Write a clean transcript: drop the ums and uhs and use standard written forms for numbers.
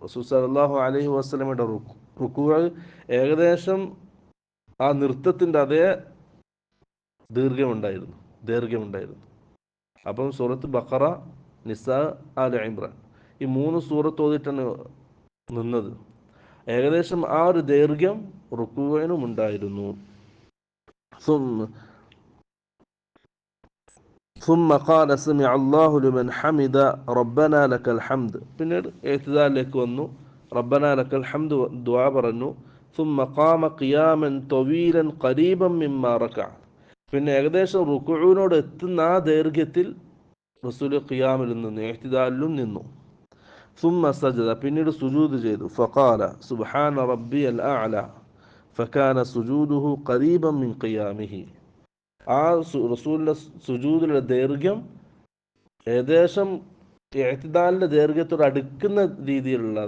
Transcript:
റസൂൽ സല്ലല്ലാഹു അലൈഹി വസല്ലമയുടെ റുക്കൂ ഏകദേശം ആ നൃത്തത്തിൻ്റെ അതേ ദൈർഘ്യമുണ്ടായിരുന്നു. അപ്പം സൂറത്ത് ബഖറ, നിസാ, ആല ഇമ്രാൻ ഈ 3 സൂറത്ത് ഓതിയിട്ടാണ് നിന്നത്. ഏകദേശം ആ ഒരു ദൈർഘ്യം റുക്കൂവിനും ഉണ്ടായിരുന്നു. ثم قال سمع الله لمن حمد ربنا لك الحمد. പിന്നീട് എഴുത്തിദാലിലേക്ക് വന്നു, റബ്ബന ലക്കൽ ഹംദ് ദുആ പറഞ്ഞു. ثم قام قياما طويلا قريبا مما ركع. പിന്നെ ഏകദേശം റുക്കൂവിനോട് എത്തുന്ന ആ ദൈർഘ്യത്തിൽ റസൂൽ ഖിയാമിൽ നിന്നു, എഴുത്തിദാലിലും നിന്നു. ثم سجد, പിന്നീട് സുജൂദ് ചെയ്തു. فقال سبحان ربي الأعلى فكان سجوده قريبا من قيامه. ആ റസൂലിൻ്റെ സുജൂദിലെ ദൈർഘ്യം ഏകദേശം എഴുത്തിദാലിൻ്റെ ദൈർഘ്യത്തോട് അടുക്കുന്ന രീതിയിലുള്ള